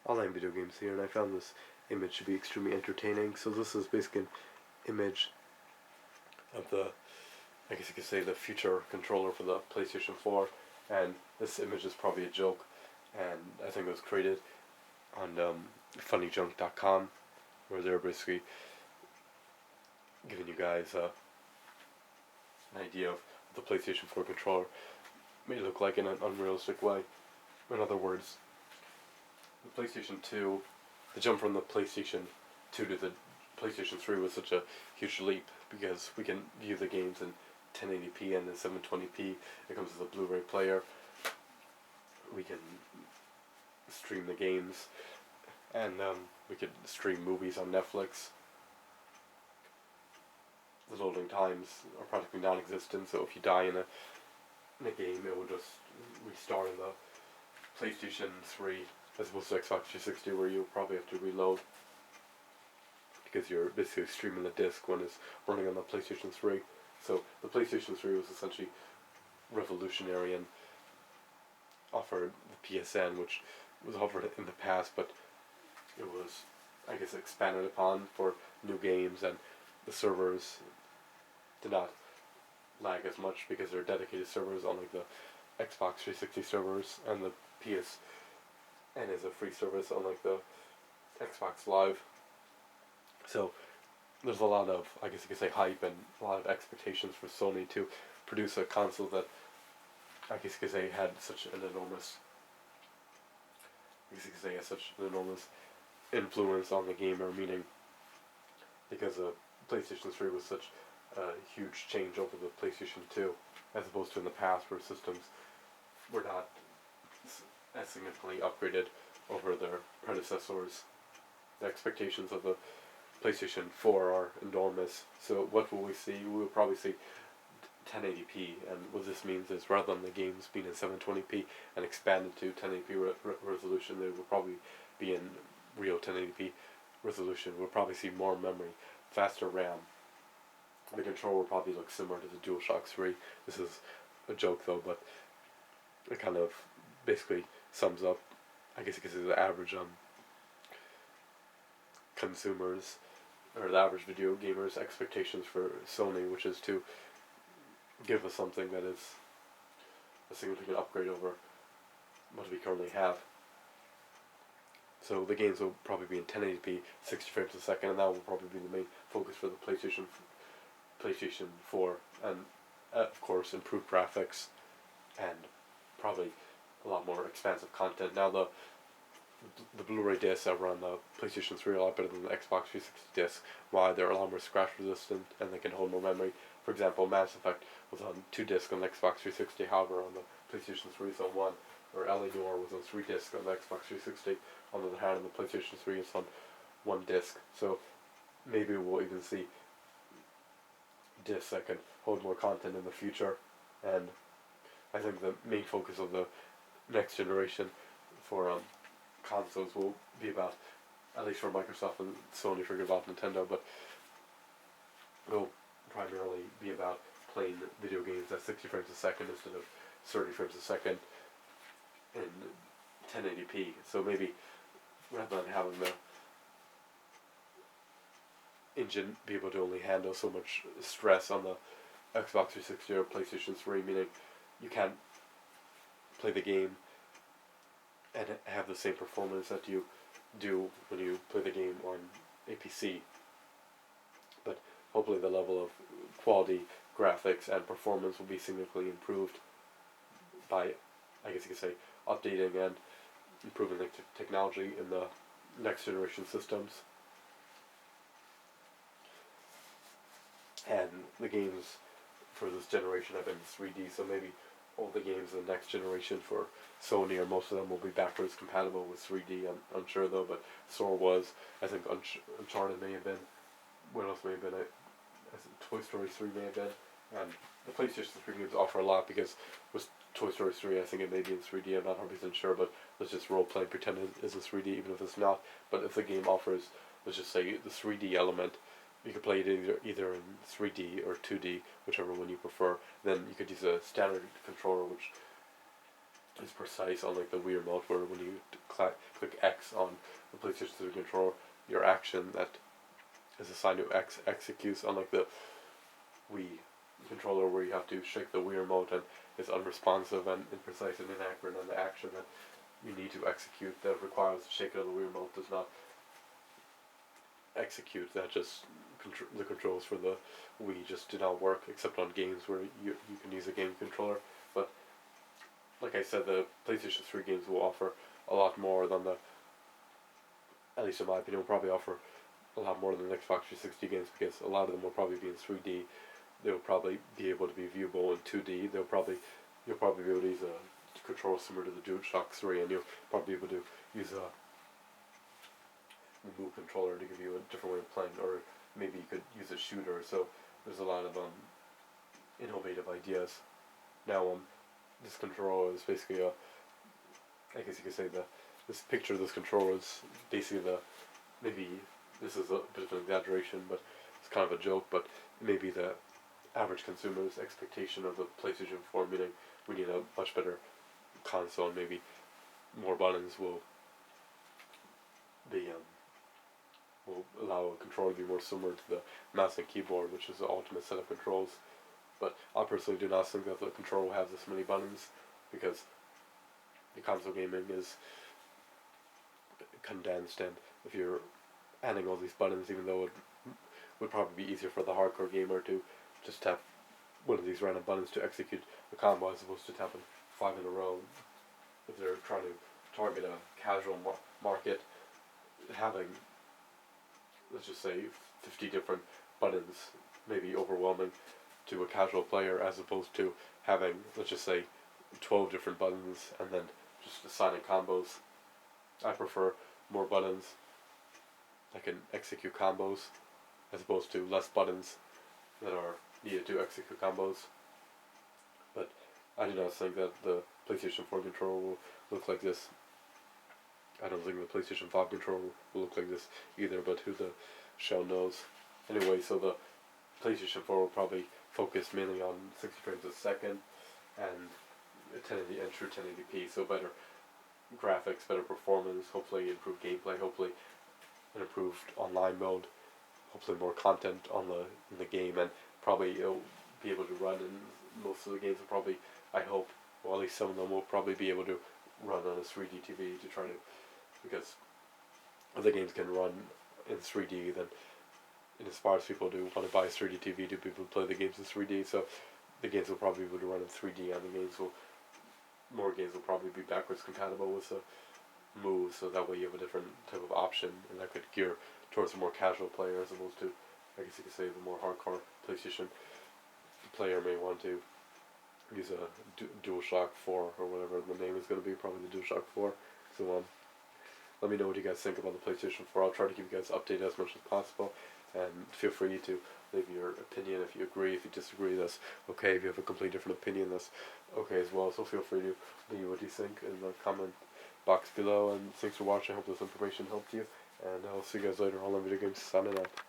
Online Video Games here, and I found this image to be extremely entertaining. So this is basically an image of the, I guess you could say, the future controller for the PlayStation 4, and this image is probably a joke, and I think it was created on funnyjunk.com, where they're basically giving you guys an idea of the PlayStation 4 controller may look like in an unrealistic way. In other words, the PlayStation 2, the jump from the PlayStation 2 to the PlayStation 3 was such a huge leap because we can view the games in 1080p and in 720p. It comes with a Blu-ray player. We can stream the games, and we could stream movies on Netflix. The loading times are practically non-existent, so if you die in a game, it will just restart in the PlayStation 3 as opposed to Xbox 360, where you'll probably have to reload because you're basically streaming the disc when it's running on the PlayStation 3. So the PlayStation 3 was essentially revolutionary and offered the PSN, which was offered in the past, but it was, I guess, expanded upon for new games, and the servers did not lag as much because they're dedicated servers, unlike the Xbox 360 servers, and the PSN is a free service, unlike the Xbox Live. So there's a lot of, I guess you could say, hype and a lot of expectations for Sony to produce a console that, I guess you could say, had such an enormous, influence on the gamer, meaning because the PlayStation 3 was such a huge change over the PlayStation 2, as opposed to in the past where systems were not as significantly upgraded over their predecessors. The expectations of the PlayStation 4 are enormous. So what will we see? We will probably see 1080p, and what this means is rather than the games being in 720p and expanded to 1080p resolution, they will probably be in real 1080p resolution. We'll probably see more memory, faster RAM. The controller will probably look similar to the DualShock 3. This is a joke though, but it kind of basically sums up, I guess you could say, the average consumers, or the average video gamers' expectations for Sony, which is to give us something that is a significant upgrade over what we currently have. So the games will probably be in 1080p, 60 frames a second, and that will probably be the main focus for the PlayStation 4, and of course improved graphics and probably a lot more expansive content. Now the Blu-ray discs that run the PlayStation 3 are a lot better than the Xbox 360 discs. Why? They're a lot more scratch resistant and they can hold more memory. For example, Mass Effect was on 2 discs on the Xbox 360, however on the PlayStation 3 it's on 1. Or L.A. Noire was on 3 discs on the Xbox 360. On the other hand, on the PlayStation 3 it's on 1 disc. So maybe we'll even see discs that can hold more content in the future. And I think the main focus of the next generation for consoles will be about, at least for Microsoft and Sony, forget about Nintendo, but will primarily be about playing video games at 60 frames a second instead of 30 frames a second in 1080p. So maybe rather than having the engine be able to only handle so much stress on the Xbox 360 or PlayStation 3, meaning you can't play the game and have the same performance that you do when you play the game on a PC. But hopefully the level of quality, graphics, and performance will be significantly improved by, I guess you could say, updating and improving the technology in the next generation systems. And the games for this generation have been 3D, so maybe all the games in the next generation for Sony, or most of them, will be backwards compatible with 3D. I'm unsure though, but Sora was. I think Uncharted may have been. What else may have been? Toy Story 3 may have been. And the PlayStation 3 games offer a lot, because with Toy Story 3, I think it may be in 3D. I'm not 100% sure, but let's just role play and pretend it is in 3D, even if it's not. But if the game offers, let's just say, the 3D element, you could play it either in 3D or 2D, whichever one you prefer. Then you could use a standard controller, which is precise, unlike the Wii remote, where when you click X on the PlayStation 3 controller, your action that is assigned to X executes, unlike the Wii controller where you have to shake the Wii remote and it's unresponsive and imprecise and inaccurate, and the action that you need to execute that requires the shaking of the Wii remote does not execute. That just the controls for the Wii just do not work, except on games where you can use a game controller. But like I said, the PlayStation 3 games will offer a lot more than the, at least in my opinion, will probably offer a lot more than the Xbox 360 games, because a lot of them will probably be in 3D. They'll probably be able to be viewable in 2D. You'll probably be able to use a control similar to the DualShock 3, and you'll probably be able to use a move controller to give you a different way of playing, or maybe you could use a shooter. So there's a lot of innovative ideas. Now this controller is basically I guess you could say this picture of this controller is basically maybe this is a bit of an exaggeration, but it's kind of a joke, but maybe the average consumer's expectation of the PlayStation 4, meaning we need a much better console, and maybe more buttons will allow a controller to be more similar to the mouse and keyboard, which is the ultimate set of controls. But I personally do not think that the controller will have this many buttons, because the console gaming is condensed, and if you're adding all these buttons, even though it would probably be easier for the hardcore gamer to just tap one of these random buttons to execute a combo as opposed to tapping 5 in a row, if they're trying to target a casual market, having, let's just say, 50 different buttons may be overwhelming to a casual player, as opposed to having, let's just say, 12 different buttons and then just assigning combos. I prefer more buttons that can execute combos, as opposed to less buttons that are needed to execute combos. But I do not think that the PlayStation 4 controller will look like this. I don't think the PlayStation 5 controller will look like this either, but who the shell knows. Anyway, so the PlayStation 4 will probably focus mainly on 60 frames a second and 1080 and true 1080p, so better graphics, better performance, hopefully improved gameplay, hopefully an improved online mode, hopefully more content in the game, and probably it'll be able to run in most of the games will probably, I hope, well, at least some of them will probably be able to run on a 3D TV to try to, because if the games can run in 3D, then it inspires people to want to buy a 3D TV to be able to play the games in 3D, so the games will probably be able to run in 3D, and more games will probably be backwards compatible with the Move, so that way you have a different type of option, and that could gear towards a more casual player, as opposed to, I guess you could say, the more hardcore PlayStation player may want to use a DualShock 4, or whatever the name is going to be, probably the DualShock 4. So let me know what you guys think about the PlayStation 4. I'll try to keep you guys updated as much as possible, and feel free to leave your opinion if you agree. If you disagree, that's okay. If you have a completely different opinion, that's okay as well. So feel free to leave what you think in the comment box below, and thanks for watching. I hope this information helped you, and I'll see you guys later. OnlineVideoGames signing out.